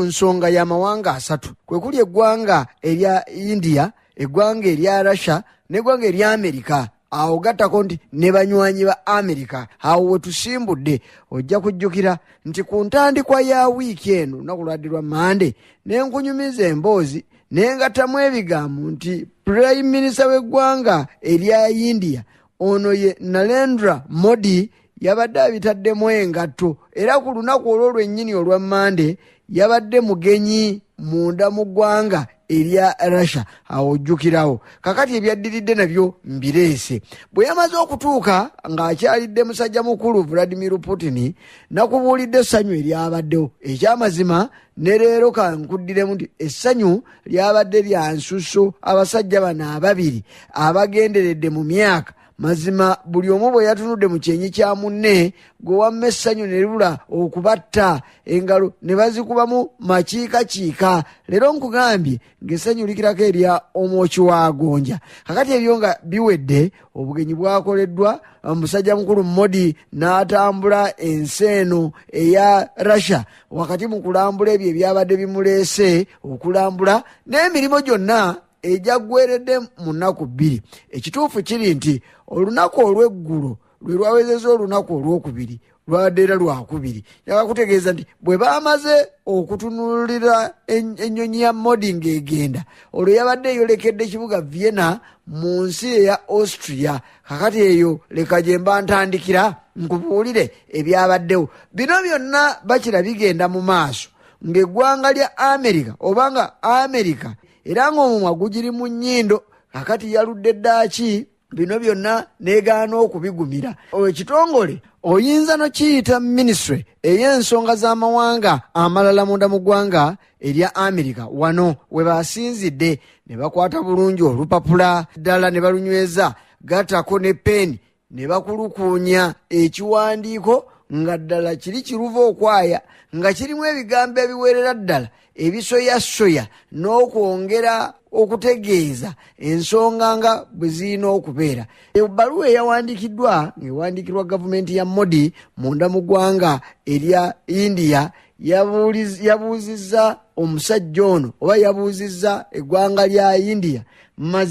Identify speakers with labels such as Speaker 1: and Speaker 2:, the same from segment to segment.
Speaker 1: nsonga y'amawanga asatu kwe kuli eggwanga erya India, eggwanga erya Russia n'eggwanga erya Amerika. Awo gattako nti ne banywanyi ba Amerika. Awo we tusimbudde ojja kujjukira nti ku ntandikwa ya wiiki eno lunaku lwaddirwa Mande ne nkunyumiza emboozi ne ngattamu ebigambo nti Prime Minister w'eggwanga erya India ono ye Narendra Modi yabadde abitaddemu engatto, era ku lunaku olwo lwennyini olwa Mande yabadde mugenyi munda mu ggwanga erya Russia. Awo ojjukirawo kakati ebyaddiridde nabyo mbireese. Bwe yamaze okutuuka ng'akyalidde musajja mukulu Vladimir Putin, nakubuulidde essanyu eryabaddewo. Ekyamazima ne leero kankuddiremu nti essanyu lyabadde lya nsusso abasajja bano ababiri abagenderedde mu myaka. Mazima buli omu bwe yatunudde mu kyenyi kya munne gwe wamma essanyu ne libula okubatta, engalo ne bazikubamu makiikakiika. Leero nkugambye ng'essanyu likirako erya Omwoki wa Gonja. Kakati ebyo nga biwedde, obugenyi bwakoleddwa, musajja mukulu Modi n'atambula ensi eno eya Russia wakati mu kulambula ebyo ebyabadde bimuleese okulambula n'emirimu gyonna ejagweredde mu nnaku bbiri. Ekituufu kiri nti olunaku olw'eggulo lwe lwawezeza olunaku olwokubiri, lwabadde era lwakubiri. Yaga kutegeeza nti bwe baamaze okutunulira ennyonyi ya Modi ng'egenda, olwo yabadde eyolekedde ekibuga Vienna mu nsi eya Austria. Kakati eyo leka gye mba ntandikira nkubuulire ebyabaddewo. Bino byonna bakira bigenda mu maaso ng'eggwanga lya Amerika obanga Amerika era ng'omumwa gugiri mu nnyindo. Kakati yaludde ddaaki bino byonna negaana okubigumira. Ekitongole oyinza no kiyita ministry ey'ensonga z'amawanga amalala munda mu ggwanga erya Amerika, wano we basinzidde ne bakwata bulungi olupapula ddala ne balunyweza gattako ne peni ne bakulukuunya ekiwandiiko nga ddala kiri kiruva okwaya nga kirimu ebigambo ebiwerera ddala ebisoyasoya n'okwongera okutegeeza ensonga nga bwe zirina okubeera. Ebbaluwa eyawandiikiddwa ng'ewandiikirwa gavumenti ya Modi munda mu ggwanga erya India yabuuzizza omusajja ono oba yabuuzizza eggwanga lya India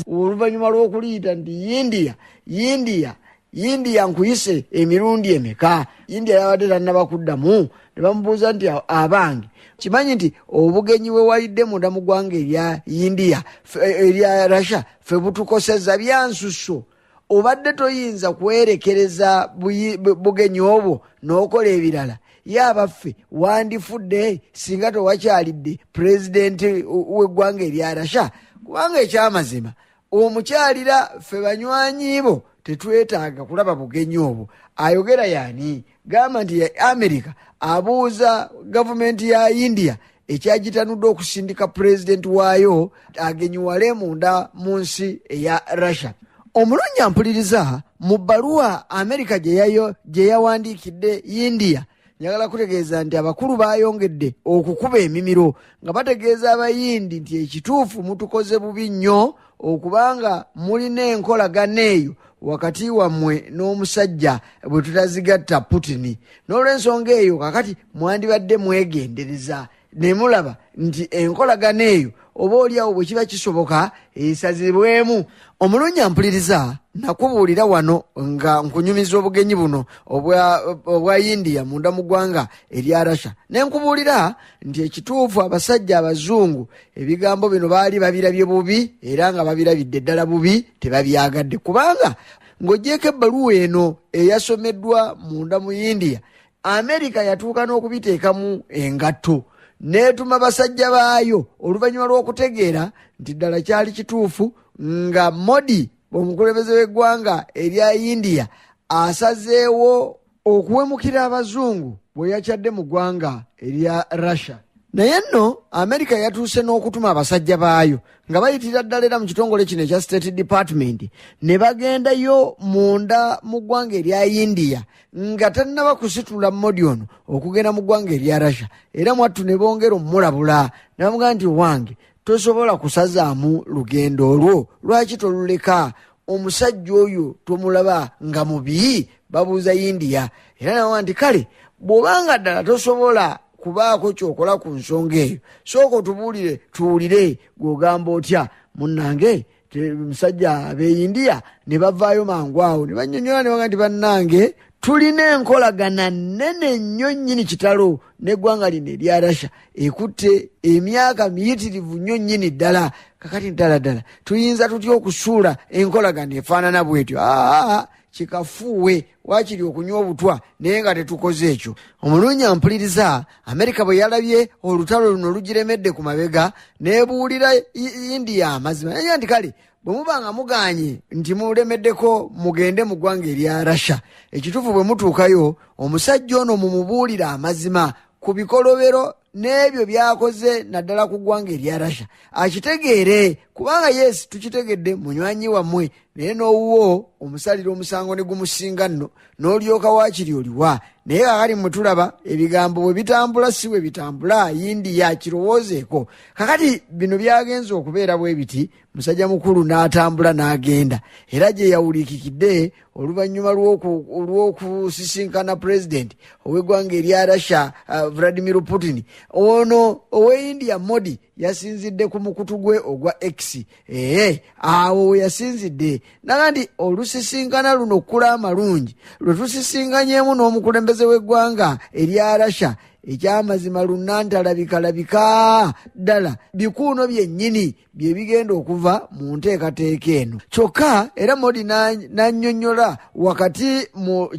Speaker 1: oluvannyuma lw'okuliyita nti India nkuyise emirundi emeka? India yabadde tannaba kuddamu. Ne bamubuuza nti abange kimanyi nti obugenyi bwe walidde munda mu ggwanga erya India erya Russia ffe butukosezza bya nsusso. Obadde toyinza kwerekereza bugenyi obwo n'okola ebirala? Yabaffe wandifudde singa towakyalidde pulezidenti w'eggwanga erya Russia? Kubanga ekyamazima omukyalira ffe banywanyi bo tetwetaaga kulaba bugenyi obwo. Ayogera yaani? Gamba nti Amerika abuuza gavumenti ya India ekyagitanudde okusindika pulezidenti waayo agenyiwale munda mu nsi eya Russia. Omulungi ampuliriza mu bbaluwa Amerika gye yawandiikidde India, njagala kutegeeza nti abakulu baayongedde okukuba emimiro nga bategeeza abayindi nti ekituufu mutukoze bubi nnyo okubanga mulina enkolagana eyo wakati wammwe n'omusajja bwe tutazigatta Putin. N'olw'ensonga eyo kakati mwandibadde mwegendereza ne mulaba nti enkolagana eyo oba oliawo bwe kiba kisoboka esazibwemu. Omulungi ampuliriza, nakubuulira wano nga nkunyumiza obugenyi buno obwa India munda mu ggwanga erya Russia. Ne nkubuulira nti ekituufu abasajja abazungu ebigambo bino baali babirabye bubi era nga babirabidde ddala bubi, tebabyagadde. Kubanga ng'ogyeko ebbaluwa eno eyasomeddwa munda mu India, Amerika yatuuka n'okubiteekamu engatto n'etuma basajja baayo oluvannyuma lw'okutegeera nti ddala kyali kituufu nga Modi omukulembeze w'eggwanga erya India asazeewo okuwemukira abazungu bwe yakyadde mu ggwanga erya Russia. Naye nno Amerika yatuuse n'okutuma abasajja baayo nga bayitira ddala era mu kitongole kino ekya State Department ne bagendayo munda mu ggwanga erya India nga tannaba kusitula Modi ono okugenda mu ggwanga erya Russia. Era mwattu ne bongera omulabula ne bamugamba nti wange tosobola kusazaamu lugendo olwo, lwaki toluleka? Omusajja oyo tomulaba nga mubi? Babuuza India. Era nawa nti kale bw'obanga ddala tosobola kubaako kyokola ku nsonga eyo. Sooka tuwulire gw'ogamba otya munnange. Musajja ab'India ne bavaayo mangu awo ne bannyonnyola ne baga nti bannange tulina enkolagana nnene nnyo nnyini kitalo n'eggwanga lino erya Russia ekutte emyaka miyitirivu nnyo nnyini ddala. Kakati ddala tuyinza tutya okusuula enkolagana efaanana bwetyo? Kikafuuwe waakiri okunywa obutwa naye nga tetukoze ekyo. Omulungi ampuliriza, Amerika bwe yalabye olutalo luno lugiremedde ku mabega n'ebuulira India amazima naye nti kale bwe muba nga muganye nti mulemeddeko mugende mu ggwanga erya Russia, ekituufu bwe mutuukayo omusajja ono mumubuulira amazima ku bikolobero n'ebyo byakoze naddala ku ggwanga erya Russia akitegeere, kubanga yes tukitegedde munywanyi wammwe naye n'owuwo omusalira omusango ne gumusinga nno n'olyoka waakiri oliwa. Naye kakati mwe tulaba ebigambo bwe bitambula si bwe bitambula, India kirowoozeeko. Kakati bino byagenze okubeera bwe biti, musajja mukulu n'atambula n'agenda, era gye yawulikikidde oluvannyuma lw'okusisinkana pulezidenti ow'eggwanga erya Russia Vladimir Putin. Ono owe India Modi yasinzidde ku mukutu gwe ogwa X. Awo we yasinzidde nagandi olusisinkana luno kkula amalungi lwe tusisinkanyemu n'omukulembeze w'eggwanga erya Russia ekyamazima lunnantalabika ddala bikuuno byennyini bye bigenda okuva mu nteekateeka eno. Kyokka era Modi n'annyonnyola wakati mu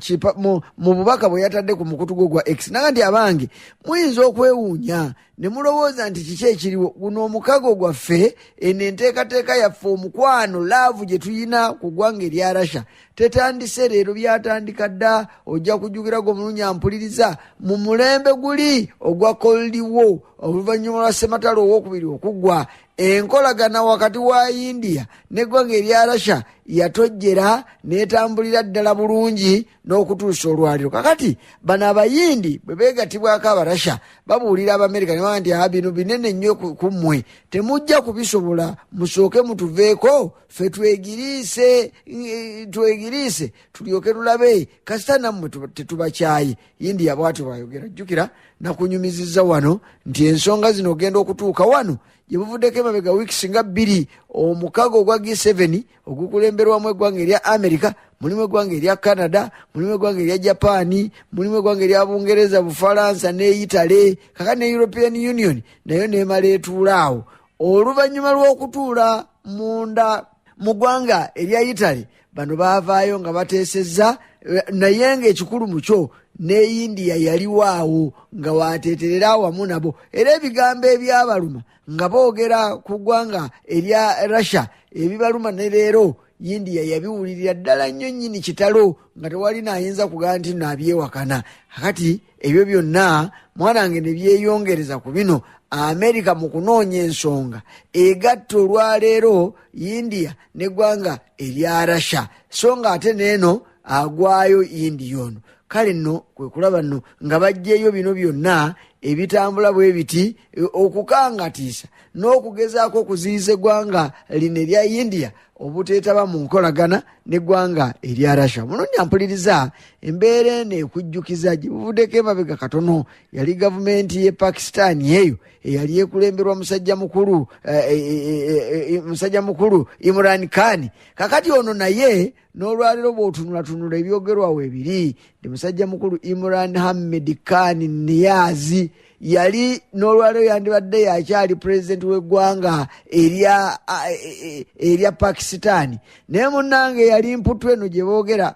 Speaker 1: bubaka bwe yatadde ku mukutu gwe gwa X naga nti abange muyinza okwewuunya ne mulowooza nti kiki ekiriwo. Guno omukago gwaffe eno enteekateeka yaffe omukwano laavu gye tuyina ku ggwanga erya Russia tetandise leero, byatandika dda. Ojja kujjukira gwe omulungi ampuliriza mu mulembe guli ogwa Cold War oluvannyuma lwa ssematalo owokubiri okuggwa, enkolagana wakati wa India n'eggwanga erya Russia yatojjera n'etambulira ddala bulungi n'okutuusa olwaliro. Kakati bano abayindi bwe beegattibwako Abarussia babuulira Abamerika ne baga nti bino binene nnyo ku mmwe, temujja kubisobola, musooke mutuveeko ffe twegiriise tulyoke tulabe kasita nammwe tetubakyaye. India bw'atyo bwayogera. Jjukira nakunyumizizza wano nti ensonga zino ogenda okutuuka wano gye buvuddeko emabega wiikisi nga 2 omukago ogwa G7 ogukulemberwamu eggwanga erya Amerika, mulimu eggwanga erya Canada, mulimu eggwanga erya Japan, mulimu eggwanga erya Bungereza, Bufalansa ne Italy, kakati ne European Union nayo neemala etuulaawo. Oluvannyuma lw'okutuula munda mu ggwanga erya Italy bano baavaayo nga bateesezza, naye ng'ekikulu mu kyo ne India yaliwaawo nga waateeterera awamu nabo, era ebigambo ebyabaluma nga boogera ku ggwanga erya Russia ebibaluma ne leero India yabiwulirira ddala nnyo nnyini kitalo nga tewali naayinza kugamba nti naabyewakana. Kakati ebyo byonna mwanange ne byeyongereza ku bino Amerika mu kunoonya ensonga egatta olwaleero India n'eggwanga erya Russia, so nga ate neeno agwayo India ono. Kale nno kwe kulaba nno nga bajjeeyo bino byonna ebitambula bwe biti okukangatiisa n'okugezaako okuziyiza eggwanga lino erya India obuteetaba mu nkolagana n'eggwanga erya Russia. Mulungi ampuliriza, embeera eno ekujjukiza gye buvuddeko emabega katono yali gavumenti y'e Pakistan eyo eyali ekulemberwa musajja mukulu Imran Khan. Kakati ono naye n'olwaliro bw'otunulatunula ebyogerwawo ebiri ndi musajja mukulu Imran Hamid Khan Niazi yali n'olwaliro yandibadde yakyali pulezidenti w'eggwanga erya Pakistan, naye munnange yali mputu eno gye boogera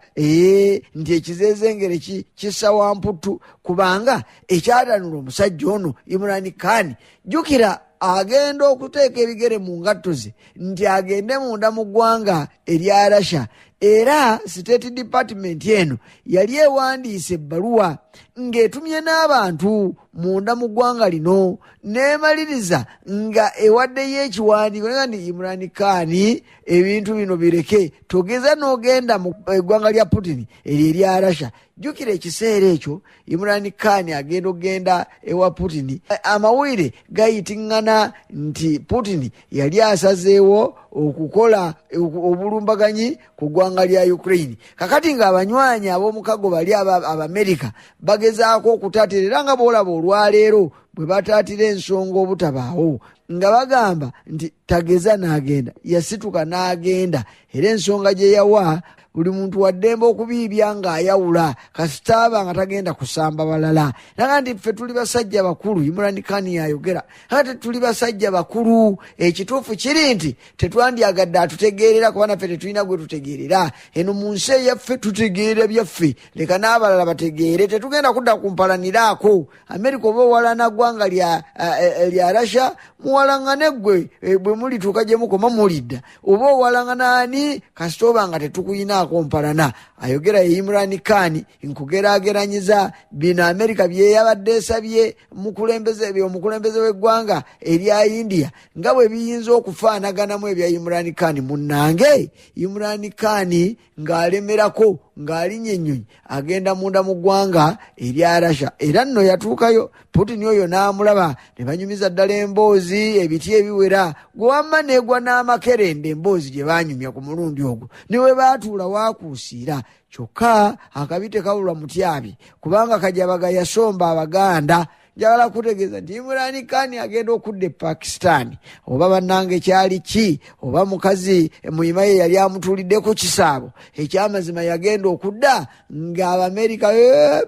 Speaker 1: nti ekizezengere kissa wa mputu, kubanga ekyatanula omusajja ono Imran Khan, jjukira agenda okuteeka ebigere mu ngatto ze nti agende munda mu ggwanga erya Russia, era State Department eno yali ewandiise ebbaluwa ng'etumye n'abantu munda mu ggwanga lino n'emaliriza nga ewaddeyo ekiwandiiko nga ndi Imran Khan ebintu bino bireke, togeza n'ogenda mu eggwanga lya Putin erya Russia. Jjukira ekiseera ekyo Imran Khan agenda ewa Putin, amawulire gayitiŋŋana nti Putin yali asazeewo okukola obulumbaganyi ku ggwanga lya Ukraine. Kakati ng'abanywanyi ab'omukago bali Abamerika bagezaako okutaatira era nga boolaba olwaleero bwe bataatira ensonga obutabaawo nga bagamba nti tageza n'agenda yasituka n'agenda era ensonga gye yawa buli muntu waddembe okubiibya ng'ayawula kasitaaba nga tagenda kusamba balala naga nti ffe tuli basajja bakulu Imran Khan yayogera ate tuli basajja bakulu ekituufu kiri nti tetwandyagadde atutegeerera kuba naffe tetulina gwe tutegeerera eno mu nsi eyaffe tutegeera byaffe leka n'abalala bategeere tetugenda kudda kumpalaniraako Amerika oba owalana ggwanga lya Russia muwalaŋŋane ggwe bwe mulituuka gye mukoma mulidda oba owalaŋŋana ani kasita oba nga tetukuyinaako mpalana ayogera Imran Khan nkugeraageranyiza bino Amerika bye yabadde esabye omukulembeze w'eggwanga erya India nga bwe biyinza okufaanaganamu ebya Imran Khan munnange Imran Khan ng'alemerako ng'alinya ennyonyi agenda munda mu ggwanga erya Russia era nno yatuukayo Putin oyo n'amulaba ne banyumiza ddala emboozi ebiti ebiwera gwe wamma neegwa n'amakerende emboozi gye banyumya ku mulundi ogwo ne we baatuula waakuusiira kyokka akabi tekawulwa mutyabi kubanga Kajabaga yasomba Abaganda njagala kutegeeza nti Imran Khan agenda okudda e Pakistan oba bannange kyali ki oba mukazi muyima ye yali amutuuliddeko kisaabo ekyamazima yagenda okudda ng'Abamerika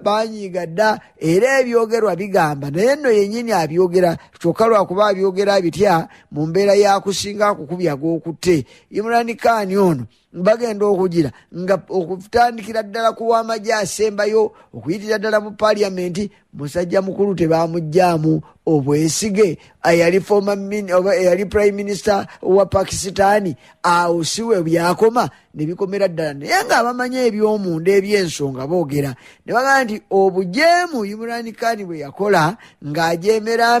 Speaker 1: banyiiga dda era ebyogerwa bigamba naye nno yennyini abyogera kyokka lwakuba abyogera bitya mu mbeera yakusinga akukubya g'okutte Imran Khan ono bagenda okugira nga okutandikira ddala ku w'amagye asembayo okuyitira ddala mu paliamenti musajja mukulu tebamugjamu obwesige eyali prime minister wa Pakistan awo siwe byakoma ne bikomera ddala naye nga abamanyi eby'omunda eby'ensonga boogera ne bagamba nti obujeemu Imran Khan bwe yakola ng'ajeemera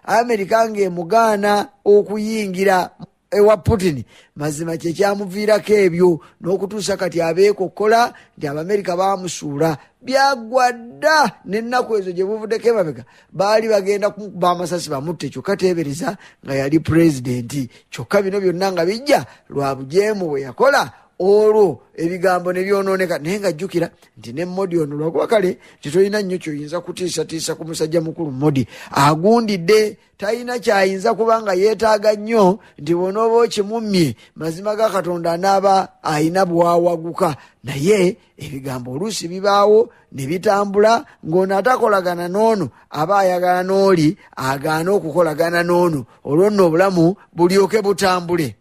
Speaker 1: Amerika ng'emugaana okuyingira ewa Putin mazima kye kyamuviirako ebyo n'okutuusa kati abeekokkola nti Abamerika baamusuula byagwa dda n'ennaku ezo gye buvuddeko emabega baali bagenda kumukuba amasasi bamutte kyokka teebereza nga yali pulezidenti kyokka bino byonna nga bijja lwa bujeemu bwe yakola olwo ebigambo ne byonooneka naye nga jjukira nti ne Modi ono lwakuba kale titolina nnyo kyoyinza kutiisatiisa ku musajja mukulu Modi agundidde talina kyayinza kubanga yeetaaga nnyo nti bw'onooba okimummye mazima ga Katonda anaaba ayina bwawaguka naye ebigambo oluusi bibaawo ne bitambula ng'ono atakolagana n'ono aba ayagala n'oli agaana okukolagana n'ono olwo nno obulamu bulyoke butambule.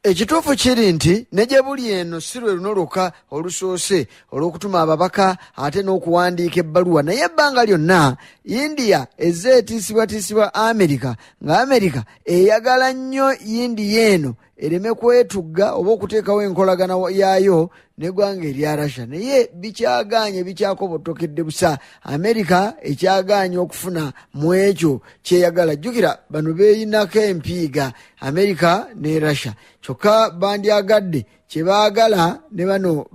Speaker 1: Ekituufu kiri nti ne gye buli eno si lwe luno lwokka olusoose olw'okutuma ababaka ate n'okuwandiika ebbaluwa naye ebbanga lyonna India ezze etiisibwatiisibwa Amerika nga Amerika eyagala nnyo India eno ereme kwetugga oba okuteekawo enkolagana yaayo n'eggwanga erya Russia naye bikyakobottokedde busa Amerika ekyagaanye okufuna mu ekyo kyeyagala jjukira bano beeyinako empiiga Amerika ne Russia kyokka bandyagadde kye baagala ne bano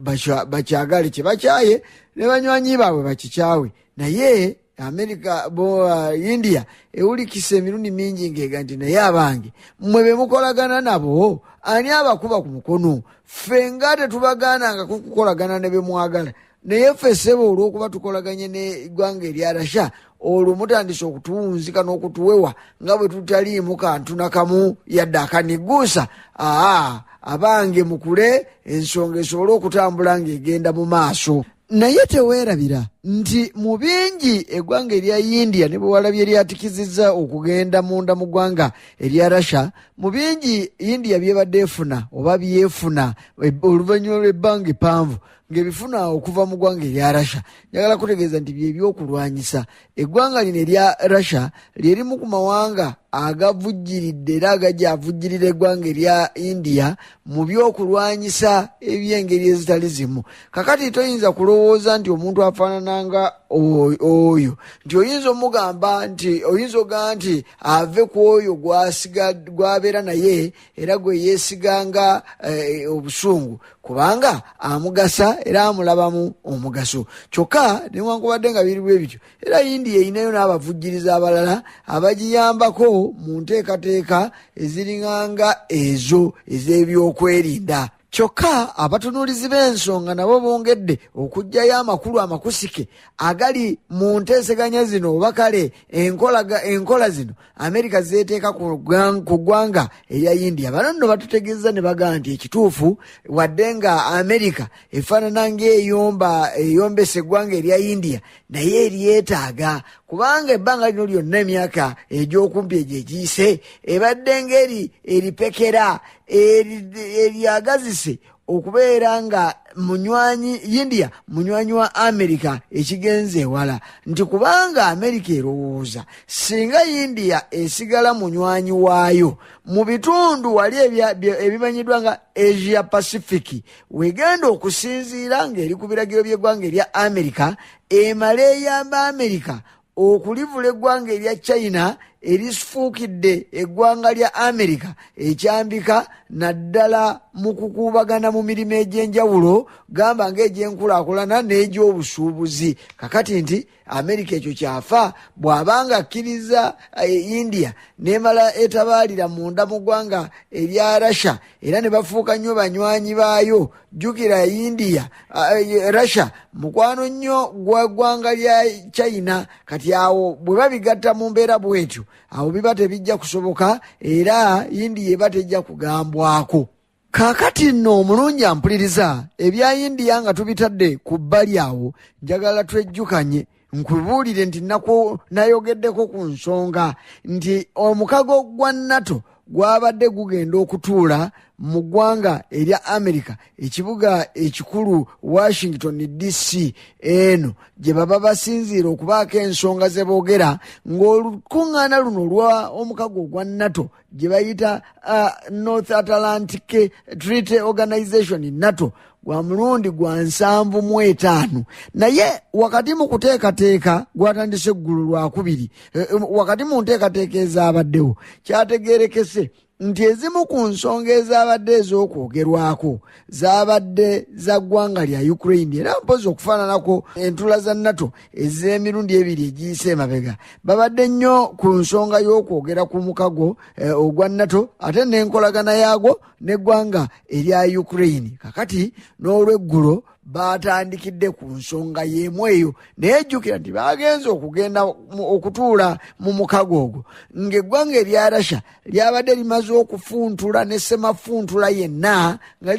Speaker 1: bakyagale kye bakyaye ne banywanyi baabwe bakikyawe naye Amerika India ewulikisa emirundi mingi ng'ega nti naye abange mmwe be mukolagana nabo ani abakuba ku mukono ffe nga tetubagaananga kukolagana ne be mwagala naye ffe ssebo olw'okuba tukolaganye n'eggwanga erya Russia olwo mutandise okutuwunzika n'okutuwewa nga bwe tutaliimu kantu nakamu yadde akaniguusa abange mukule ensonga esobole okutambula ng'egenda mu maaso. Naye teweerabira nti mu bingi eggwanga erya India ne bwe walabye lyatikizizza okugenda munda mu ggwanga erya Russia mu bingi India byebadde efuna oba byefuna oluvannyuma lw'ebbanga eppanvu ng'ebifuna okuva mu ggwanga erya Russia njagala kutegeeza nti byebyokulwanyisa eggwanga lino erya Russia lyerimu ku mawanga agavujjiridde era agajja avujjirira eggwanga erya India mu byokulwanyisa eby'engeri ezitali zimu kakati toyinza kulowooza nti omuntu afaanananga oyo nti oyinza omugamba nti oyinza ogamba nti ave ku oyo gwabeera naye era gwe yeesiganga obusungu kubanga amugasa era amulabamu omugaso kyokka newankubadde nga biri bwe bityo era India eyinayo n'abavujjiriza abalala abagiyambako mu nteekateeka eziriŋŋanga ezo ez'ebyokwerinda kyokka abatunuulizi b'ensonga nabo bongedde okuggyayo amakulu amakusike agali mu nteeseganya zino oba kale enkola zino Amerika zeeteeka ku ggwanga erya India. Bano nno batutegeeza ne bagaa nti ekituufu wadde nga Amerika efaanana ng'eyombesa eggwanga erya India naye eryetaaga, kubanga ebbanga lino lyonna emyaka egy'okumpi egyo egiyise ebadde ng'eripekera eryagazise okubeera nga India munywanyi wa Amerika ekigenze ewala, nti kubanga Amerika erowooza singa India esigala munywanyi waayo mu bitundu wali ebimanyiddwa nga Asia Pacific, wegenda okusinziira ng'eri ku biragiro by'eggwanga erya Amerika, emala eyamba Amerika okulivula eggwanga erya China erisufuukidde eggwanga lya Amerika ekyambika naddala mu kukuubagana mu mirimu egy'enjawulo, gamba ng'egy'enkulaakulana n'egy'obusuubuzi. Kakati nti Amerika ekyo kyafa bw'abanga akkiriza India n'emala etabaalira munda mu ggwanga erya Russia era ne bafuuka nnyo banywanyi baayo. Jjukira India Russia mukwano nnyo gwa ggwanga lya China. Kati awo bwe babigatta mu mbeera bwetyo, awo biba tebijja kusoboka era India eba tejja kugambwako. Kaakati nno omulungi ampuliriza ebya India nga tubitadde ku bbali awo, njagala twejjukanye nkubuulire nti nayogeddeko ku nsonga nti omukago gwa NATO gwabadde gugenda okutuula mu ggwanga erya Amerika, ekibuga ekikulu Washington DC eno gye baba basinziira okubaako ensonga ze boogera, ng'olukuŋŋaana luno lwa omukago gwa NATO gye bayita North Atlantic Treaty Organization NATO gwa mulundi gwa 75, naye wakati mu kuteekateeka gwatandise eggulu Lwakubiri, wakati mu nteekateeka ezabaddewo kyategeerekese nti ezimu ku nsonga ezabadde ez'okwogerwako zabadde za ggwanga lya Ukraine, era mpozi okufaananako entula za NATO ez'emirundi ebiri egiyise emabega. Babadde nnyo ku nsonga y'okwogera ku mukago ogwa NATO ate n'enkolagana yaagwo n'eggwanga erya Ukraine. Kakati n'olweggulo batandikidde ku nsonga y'emu eyo, naye jjukira nti bagenze okugenda okutuula mu mukago ogwo ng'eggwanga erya Russia lyabadde limaze okufuntula ne semafuntula yenna nga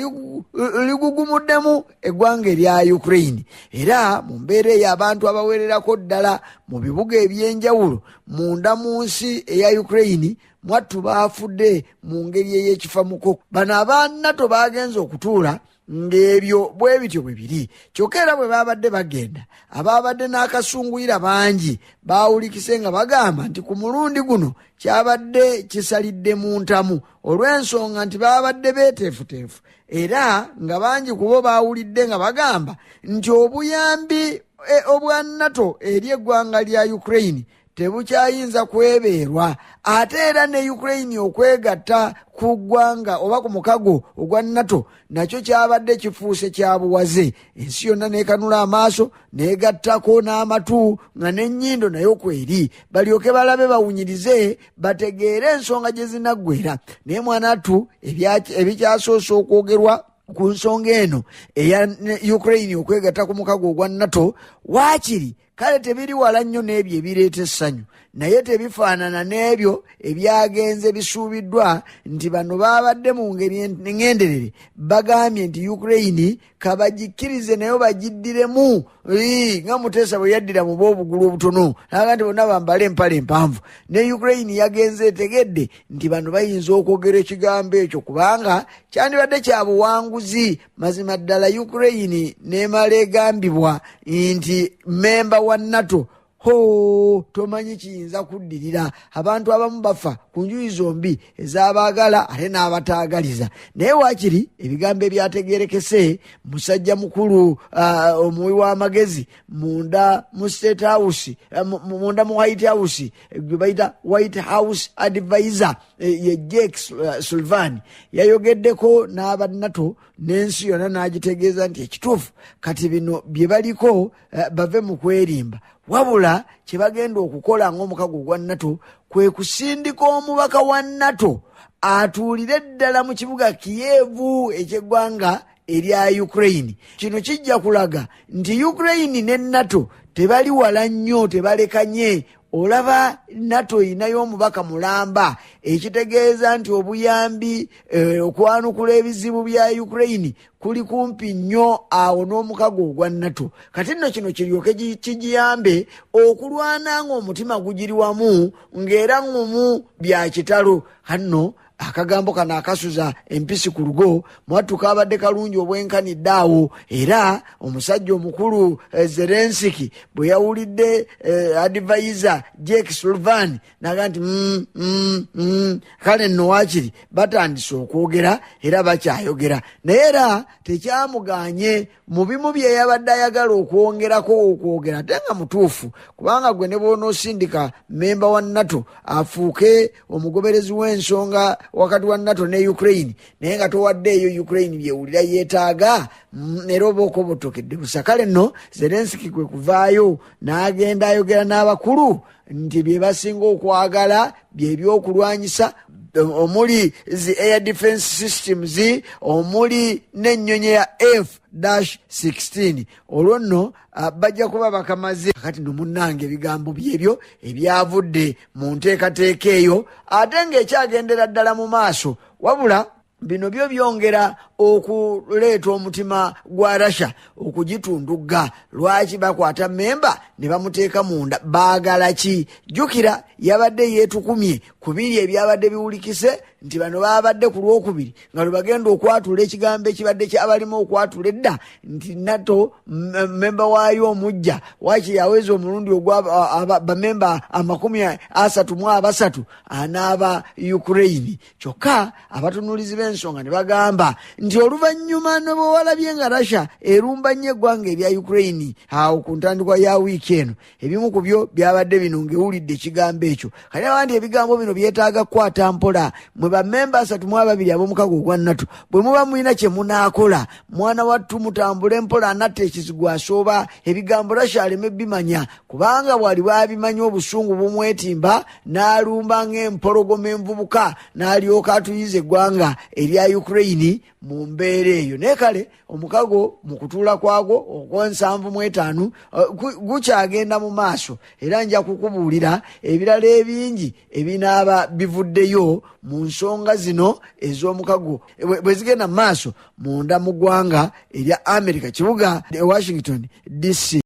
Speaker 1: ligugumuddemu eggwanga erya Ukraine. Era mu mbeera eyo abantu abawererako ddala mu bibuga eby'enjawulo munda mu nsi eya Ukraine mwattu baafudde mu ngeri ey'ekifamuko. Bano aba NATO bagenze okutuula ng'ebyo bwe bityo bwe biri, kyokka era bwe babadde bagenda ababadde n'akasunguyira bangi baawulikise nga bagamba nti ku mulundi guno kyabadde kisalidde mu ntamu olw'ensonga nti babadde beeteefuteefu, era nga bangi ku bo baawulidde nga bagamba nti obuyambi obwa NATO eri eggwanga lya Ukraine tebukyayinza kwebeerwa, ate era ne Ukraine okwegatta ku ggwanga oba ku mukago ogwa NATO nakyo kyabadde kifuuse kya buwaze. Ensi yonna neekanula amaaso neegattako n'amatu nga n'ennyindo nayo kweri, balyoke balabe bawunyirize bategeere ensonga gye zinaggwera. Naye mwanattu ebikyasoose okwogerwa ku nsonga eno eya Ukraine okwegatta ku mukago ogwa NATO waakiri kale tebiri wala nnyo n'ebyo ebireeta essanyu, naye tebifaanana n'ebyo ebyagenze bisuubiddwa nti bano babadde mu ngeri ng'enderere bagambye nti Ukraine kabagikkirize nayo bagiddiremu nga Muteesa bwe yaddira mu b'obugulu obutono naga nti bonna bambale empale empanvu. Ne Ukraine yagenze etegedde nti bano bayinza okwogera ekigambo ekyo kubanga kyandibadde kya buwanguzi. Mazima ddala Ukraine n'emala egambibwa nti memba wa NATO tomanyi kiyinza kuddirira. Abantu abamu bafa ku njuyi zombi, ez'abaagala ate n'abataagaliza. Naye waakiri ebigambo ebyategeerekese musajja mukulu omuwi w'amagezi munda mu State House, munda mu White House, gwe bayita White House Advisor ye Jake Sullivan yayogeddeko n'aba NATO n'ensi yonna n'agitegeeza nti ekituufu kati bino bye baliko bave mu kwerimba, wabula kye bagenda okukola ng'omukago gwa NATO kwe kusindika omubaka wa NATO atuulire ddala mu kibuga Kievu eky'eggwanga erya Ukraine. Kino kijja kulaga nti Ukraine ne NATO tebali wala nnyo, tebalekanye. Olaba NATO inayo omubaka mulamba, ekitegeeza nti obuyambi okwanukula ebizibu bya Ukraine kuli kumpi nnyo awo n'omukago ogwa NATO. Kati nno kino kiryoke kijiyambe okulwana ng'omutima gugiri wamu ng'era ngumu bya kitalo. Hanno akagambo kana akasuza empisi ku lugo mwatuka abadde kalungi obwenkanidde awo, era omusajja omukulu Zelensky bwe yawulidde advisor Jake Sullivan naga nti kale nno wakiri batandise okwogera era bakyayogera, naye era tekyamuganye mu bimu bye yabadde ayagala okwongerako okwogera ate nga mutuufu, kubanga gwe ne bw'onoosindika memba wa NATO afuuke omugoberezi w'ensonga wakati wa NATO ne Ukraine, naye nga towaddeeyo Ukraine byewulira yeetaaga, era oba okobotokedde busa. Kale nno Zelensky kwe kuvaayo n'agenda ayogera n'abakulu nti bye basinga okwagala bye by'okulwanyisa omuli zi air defense systems, omuli n'ennyonyi ya F-16. Olwo nno bajja kuba bakamaze. Kati no munnange ebigambo byebyo ebyavudde mu nteekateeka eyo ate ng'ekyagendera ddala mu maaso, wabula bino byo byongera okuleeta omutima gwa Russia okugitundugga. Lwaki bakwata memba ne bamuteeka munda? Baagala ki? Jjukira yabadde yeetukumye ku biri ebyabadde biwulikise nti bano babadde ku Lwokubiri nga lwe bagenda okwatula ekigambo ekibadde kyabalimu okwatula edda nti NATO memba waayo omujja waakiri aweza omulundi ogwa bamemba 33 anaaba Ukraine. Kyokka abatunuulizi b'ensonga ne bagamba nti oluvannyuma ne bwe walabye nga Russia erumba nnyo eggwanga erya Ukraine awo ku ntandikwa ya wiiki eno, ebimu ku byo byabadde bino ng'ewulidde ekigambo ekyo. Kale abandi ebigambo bino byetaaga kukwata mpola. Mwe bamemba 32 ab'omukago ogwa NATO bwe muba mulina kye munaakola, mwana wattu mutambule mpola anatta ekizigu asooba, ebigambo Russia aleme bimanya, kubanga bwali bwabimanya obusungu bumwetimba n'alumba ng'empologoma envubuka n'alyoka atuyiza eggwanga erya Ukraine mu mbeera eyo. Naye kale omukago mu kutuula kwagwo ogw'75 gukyagenda mu maaso, era nja kukubuulira ebirala ebingi ebinaaba bivuddeyo mu nsonga zino ez'omukago bwe zigenda mu maaso munda mu ggwanga erya America, kibuga Washington DC.